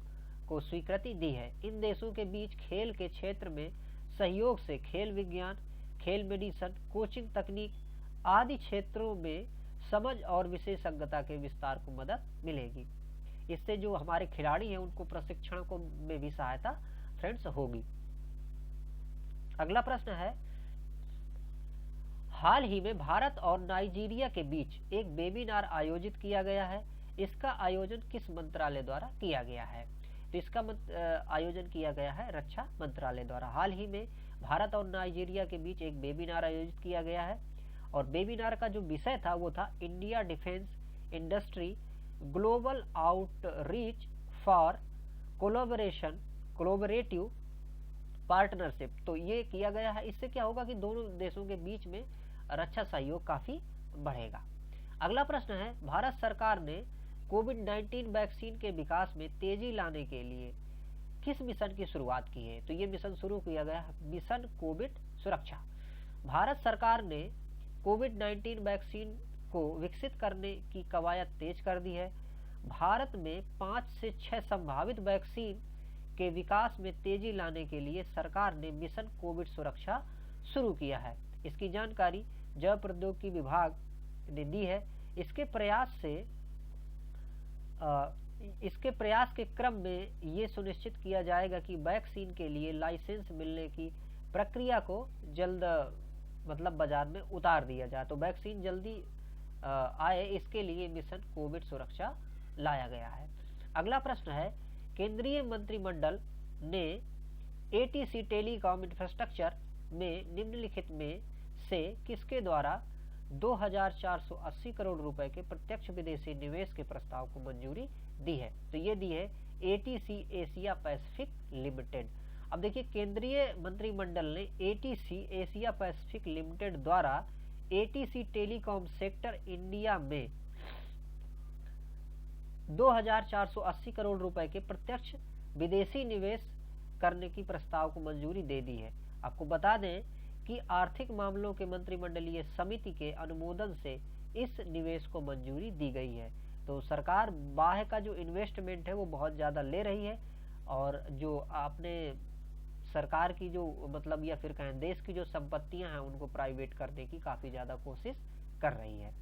को स्वीकृति दी है। इन देशों के बीच खेल के क्षेत्र में सहयोग से खेल विज्ञान, खेल मेडिसिन, कोचिंग तकनीक आदि क्षेत्रों में समझ और विशेषज्ञता के विस्तार को मदद मिलेगी। इससे जो हमारे खिलाड़ी हैं उनको प्रशिक्षण को में भी सहायता फ्रेंड्स होगी। अगला प्रश्न है हाल ही में भारत और नाइजीरिया के बीच एक वेबिनार आयोजित किया गया है। इसका आयोजन किस मंत्रालय द्वारा किया गया है? तो इसका आयोजन किया गया है रक्षा मंत्रालय द्वारा। हाल ही में भारत और नाइजीरिया के बीच एक वेबिनार आयोजित किया गया है और वेबिनार का जो विषय था वो था India defence industry global outreach for collaborative partnership. तो ये किया गया है। इससे क्या होगा कि दोनों देशों के बीच में रक्षा सहयोग काफी बढ़ेगा। अगला प्रश्न है भारत सरकार ने कोविड-19 वैक्सीन के विकास में तेजी लाने के लिए किस मिशन की शुरुआत की है? तो ये मिशन शुरू किया गया है मिशन कोविड सुरक्षा। भारत सरकार ने कोविड-19 वैक्सीन को विकसित करने की कवायद तेज कर दी है। भारत में 5 से 6 संभावित वैक्सीन के विकास में तेजी लाने के लिए सरकार ने मिशन कोविड सुरक्षा शुरू किया है। इसकी जानकारी जैव प्रौद्योगिकी विभाग ने दी है। इसके प्रयास के क्रम में ये सुनिश्चित किया जाएगा कि वैक्सीन के लिए लाइसेंस मिलने की प्रक्रिया को जल्द बाजार में उतार दिया जाए। तो वैक्सीन जल्दी आए, इसके लिए मिशन कोविड सुरक्षा लाया गया है। अगला प्रश्न है केंद्रीय मंत्रिमंडल ने ATC टेलीकॉम इंफ्रास्ट्रक्चर में निम्नलिखित में से किसके द्वारा 2480 करोड़ रुपए के प्रत्यक्ष विदेशी निवेश के प्रस्ताव को मंजूरी दी है? तो ये दी है ATC एशिया पैसिफिक लिमिटेड। अब देखिए केंद्रीय मंत्रिमंडल ने एटीसी एशिया पैसिफिक लिमिटेड द्वारा एटीसी टेलीकॉम सेक्टर इंडिया में 2480 करोड़ रुपए के प्रत्यक्ष विदेशी निवेश करने की प्रस्ताव को मंजूरी दे दी है। आपको बता दें कि आर्थिक मामलों के मंत्रिमंडलीय समिति के अनुमोदन से इस निवेश को मंजूरी दी गई है। तो सरकार बाह्य का जो इन्वेस्टमेंट है वो बहुत ज़्यादा ले रही है और जो आपने सरकार की जो मतलब या फिर कहें देश की जो संपत्तियां हैं उनको प्राइवेट करने की काफ़ी ज़्यादा कोशिश कर रही है।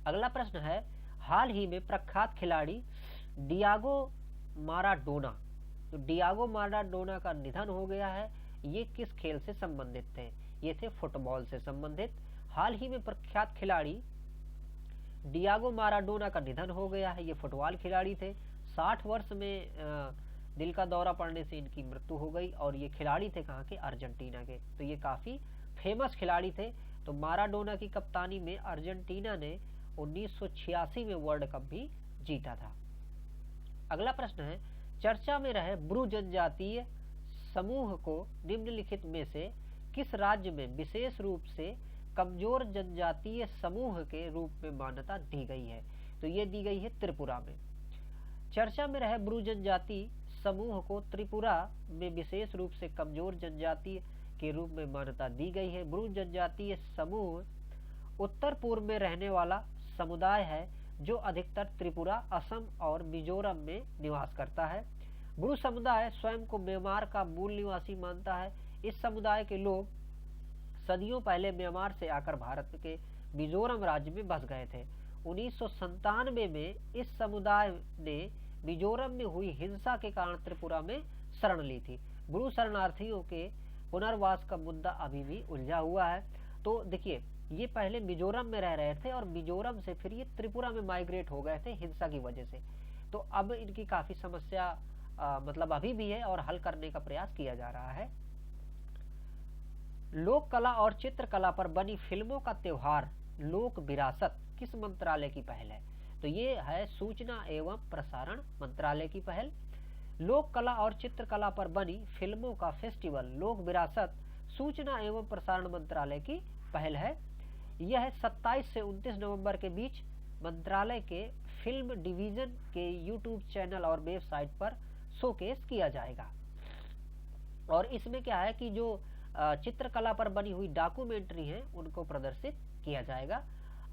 अगला प्रश्न है, हाल ही में प्रख्यात खिलाड़ी डियागो माराडोना, तो डियागो माराडोना का निधन हो गया है। ये किस खेल से संबंधित थे? ये थे फुटबॉल से संबंधित। हाल ही में प्रख्यात खिलाड़ी डियागो माराडोना का निधन हो गया है। ये फुटबॉल खिलाड़ी थे। 60 वर्ष में दिल का दौरा पड़ने से इनकी मृत्यु हो गई और ये खिलाड़ी थे कहाँ के? अर्जेंटीना के। तो ये काफ़ी फेमस खिलाड़ी थे। तो माराडोना की कप्तानी में अर्जेंटीना ने 1986 में वर्ल्ड कप भी जीता था। अगला प्रश्न है, चर्चा में रहे ब्रू जनजातीय समूह को निम्नलिखित में से किस राज्य में विशेष रूप से कमजोर जनजातीय समूह के रूप में मान्यता दी गई है? तो ये दी गई है त्रिपुरा में। चर्चा में रहे ब्रू जनजाति समूह को त्रिपुरा में विशेष रूप से कमजोर जनजाति के रूप में मान्यता दी गई है। ब्रू जनजातीय समूह उत्तर पूर्व में रहने वाला समुदाय है जो अधिकतर त्रिपुरा, असम और मिजोरम में निवास करता है। ब्रू समुदाय स्वयं को म्यांमार का मूल निवासी मानता है। इस समुदाय के लोग सदियों पहले म्यांमार से आकर भारत के मिजोरम राज्य में बस गए थे। 1997 में इस समुदाय ने मिजोरम में हुई हिंसा के कारण त्रिपुरा में शरण ली थी। ब्रू शरणार्थियों के पुनर्वास का मुद्दा अभी भी उलझा हुआ है। तो देखिए, ये पहले मिजोरम में रह रहे थे और मिजोरम से फिर ये त्रिपुरा में माइग्रेट हो गए थे हिंसा की वजह से। तो अब इनकी काफी समस्या मतलब अभी भी है और हल करने का प्रयास किया जा रहा है। लोक कला और चित्रकला पर बनी फिल्मों का त्योहार लोक विरासत किस मंत्रालय की पहल है? तो ये है सूचना एवं प्रसारण मंत्रालय की पहल। लोक कला और चित्रकला पर बनी फिल्मों का फेस्टिवल लोक विरासत सूचना एवं प्रसारण मंत्रालय की पहल है। यह 27 से 29 नवंबर के बीच मंत्रालय के फिल्म डिवीजन के यूट्यूब चैनल और वेबसाइट पर शोकेस किया जाएगा। और इसमें क्या है कि जो चित्रकला पर बनी हुई डॉक्यूमेंट्री है उनको प्रदर्शित किया जाएगा।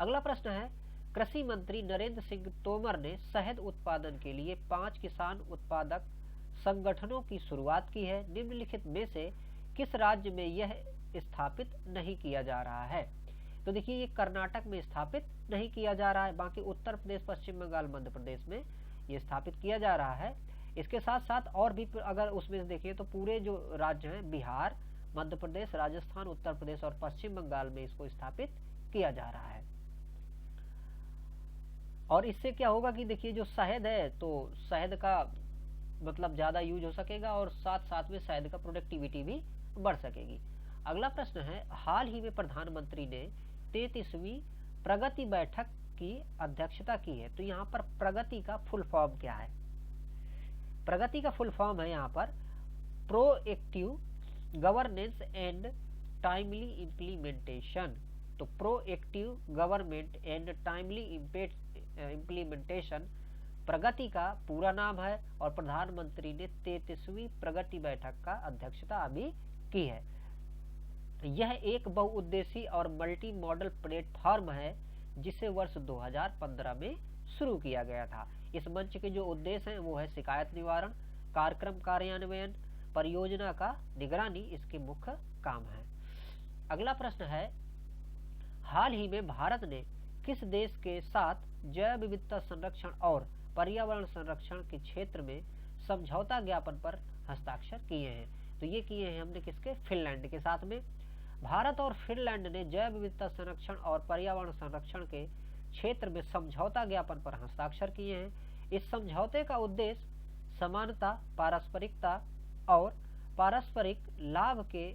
अगला प्रश्न है, कृषि मंत्री नरेंद्र सिंह तोमर ने शहद उत्पादन के लिए 5 किसान उत्पादक संगठनों की शुरुआत की है। निम्नलिखित में से किस राज्य में यह स्थापित नहीं किया जा रहा है? तो देखिए, ये कर्नाटक में स्थापित नहीं किया जा रहा है, बाकी उत्तर प्रदेश, पश्चिम बंगाल, मध्य प्रदेश में ये स्थापित किया जा रहा है। इसके साथ साथ और भी अगर उसमें देखिए तो पूरे जो राज्य हैं बिहार, मध्य प्रदेश, राजस्थान, उत्तर प्रदेश और पश्चिम बंगाल में इसको स्थापित किया जा रहा है। और इससे क्या होगा कि देखिए जो शहद है तो शहद का मतलब ज्यादा यूज हो सकेगा और साथ साथ में शहद का प्रोडक्टिविटी भी बढ़ सकेगी। अगला प्रश्न है, हाल ही में प्रधानमंत्री ने 33वीं प्रगति बैठक की अध्यक्षता की है। तो यहाँ पर प्रगति का फुल फॉर्म क्या है? प्रगति का फुल फॉर्म है यहाँ पर proactive governance and timely implementation. तो proactive government and timely implementation Pragati का पूरा नाम है और प्रधानमंत्री ने 33वीं प्रगति बैठक का अध्यक्षता अभी की है। यह एक बहुउद्देशीय और मल्टी मॉडल प्लेटफॉर्म है जिसे वर्ष 2015 में शुरू किया गया था। इस मंच के जो उद्देश्य हैं वो है शिकायत निवारण, कार्यक्रम कार्यान्वयन, परियोजना का निगरानी इसके मुख्य काम है। अगला प्रश्न है, हाल ही में भारत ने किस देश के साथ जैव विविधता संरक्षण और पर्यावरण संरक्षण के क्षेत्र में समझौता ज्ञापन पर हस्ताक्षर किए हैं? तो ये किए हैं हमने किसके? फिनलैंड के साथ में। भारत और फिनलैंड ने जैव विविधता संरक्षण और पर्यावरण संरक्षण के क्षेत्र में समझौता ज्ञापन पर हस्ताक्षर किए हैं। इस समझौते का उद्देश्य समानता, पारस्परिकता और पारस्परिक लाभ के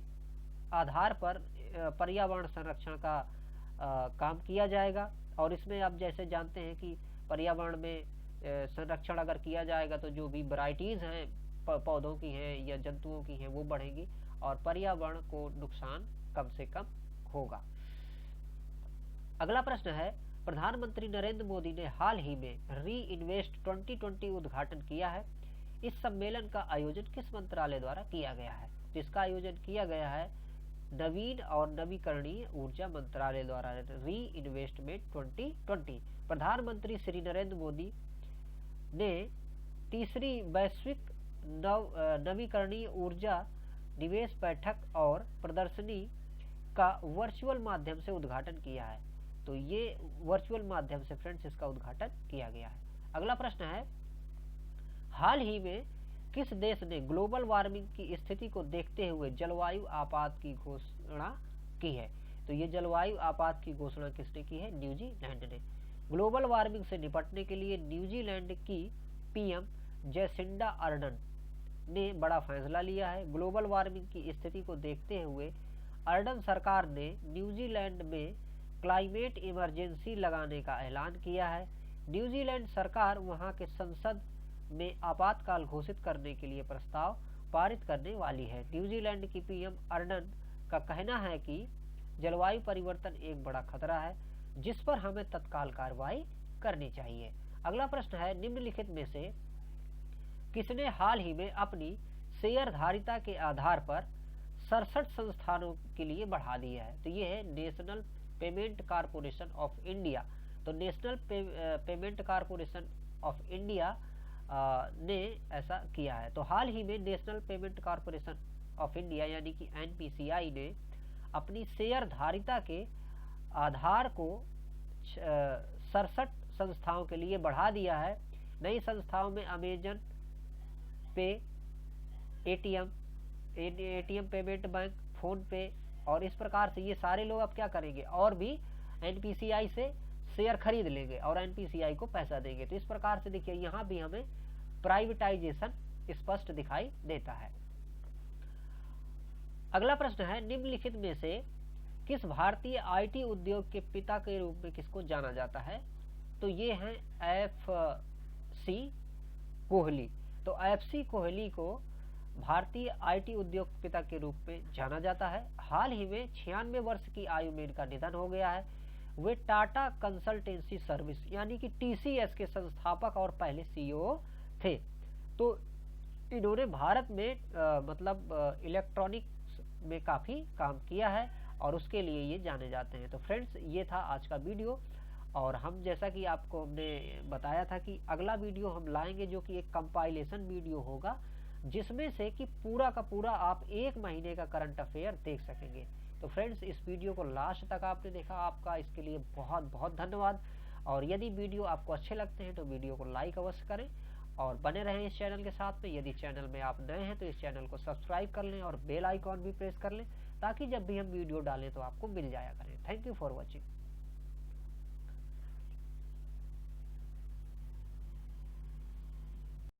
आधार पर पर्यावरण संरक्षण का काम किया जाएगा। और इसमें आप जैसे जानते हैं कि पर्यावरण में संरक्षण अगर किया जाएगा तो जो भी वैरायटीज हैं पौधों की हैं या जंतुओं की हैं वो बढ़ेंगी और पर्यावरण को नुकसान कम से कम होगा। अगला प्रश्न है, प्रधानमंत्री नरेंद्र मोदी ने हाल ही में री इन्वेस्ट 2020 उद्घाटन किया है। इस सम्मेलन का आयोजन किस मंत्रालय द्वारा किया गया है? तो इसका आयोजन किया गया है नवीन और नवीकरणीय ऊर्जा मंत्रालय द्वारा, री इन्वेस्टमेंट 2020। प्रधानमंत्री श्री नरेंद्र मोदी ने तीसरी वैश्विक नवीकरणीय ऊर्जा निवेश बैठक और प्रदर्शनी का वर्चुअल माध्यम से उद्घाटन किया है। तो ये वर्चुअल माध्यम से फ्रेंड्स इसका उद्घाटन किया गया है। अगला प्रश्न है, हाल ही में किस देश ने ग्लोबल वार्मिंग की स्थिति को देखते हुए जलवायु आपात की घोषणा की है? तो ये जलवायु आपात की घोषणा किसने की है? न्यूजीलैंड ने। ग्लोबल वार्मिंग से निपटने के लिए न्यूजीलैंड की पीएम जैसिंडा अर्डन ने बड़ा फैसला लिया है। ग्लोबल वार्मिंग की स्थिति को देखते हुए अर्डन सरकार ने न्यूजीलैंड में क्लाइमेट इमरजेंसी लगाने का ऐलान किया है। न्यूजीलैंड सरकार वहां के संसद में आपातकाल घोषित करने के लिए प्रस्ताव पारित करने वाली है। न्यूजीलैंड की पीएम अर्डन का कहना है कि जलवायु परिवर्तन एक बड़ा खतरा है जिस पर हमें तत्काल कार्रवाई करनी चाहिए। अगला प्रश्न है, निम्नलिखित में से किसने हाल ही में अपनी शेयरधारिता के आधार पर 67 संस्थानों के लिए बढ़ा दिया है? तो ये है national payment corporation of India. तो national payment corporation of India ने ऐसा किया है। तो हाल ही में national payment corporation of India यानी कि एनपीसीआई ने अपनी शेयरधारिता के आधार को 67 संस्थाओं के लिए बढ़ा दिया है। नई संस्थाओं में अमेजन पे, एटीएम पेमेंट बैंक, फोन पे और इस प्रकार से ये सारे लोग अब क्या करेंगे और भी एनपीसीआई से शेयर खरीद लेंगे और एनपीसीआई को पैसा देंगे। तो इस प्रकार से देखिए यहाँ भी हमें प्राइवेटाइजेशन स्पष्ट दिखाई देता है। अगला प्रश्न है, निम्नलिखित में से किस भारतीय आईटी उद्योग के पिता के रूप में किसको जाना जाता है? तो ये हैं एफसी कोहली। तो एफसी कोहली को भारतीय आईटी उद्योग पिता के रूप में जाना जाता है। हाल ही में 96 वर्ष की आयु में इनका निधन हो गया है। वे टाटा कंसल्टेंसी सर्विस यानी कि टीसीएस के संस्थापक और पहले सीईओ थे। तो इन्होंने भारत में इलेक्ट्रॉनिक्स में काफी काम किया है और उसके लिए ये जाने जाते हैं। तो फ्रेंड्स, ये था आज का वीडियो और हम जैसा कि आपको हमने बताया था कि अगला वीडियो हम लाएंगे जो कि एक कंपाइलेशन वीडियो होगा जिसमें से कि पूरा का पूरा आप 1 महीने का करंट अफेयर देख सकेंगे। तो फ्रेंड्स, इस वीडियो को लास्ट तक आपने देखा, आपका इसके लिए बहुत बहुत धन्यवाद। और यदि वीडियो आपको अच्छे लगते हैं तो वीडियो को लाइक अवश्य करें और बने रहें इस चैनल के साथ में। यदि चैनल में आप नए हैं तो इस चैनल को सब्सक्राइब कर लें और बेल आइकॉन भी प्रेस कर लें ताकि जब भी हम वीडियो डालें तो आपको मिल जाया करें। Thank you for watching.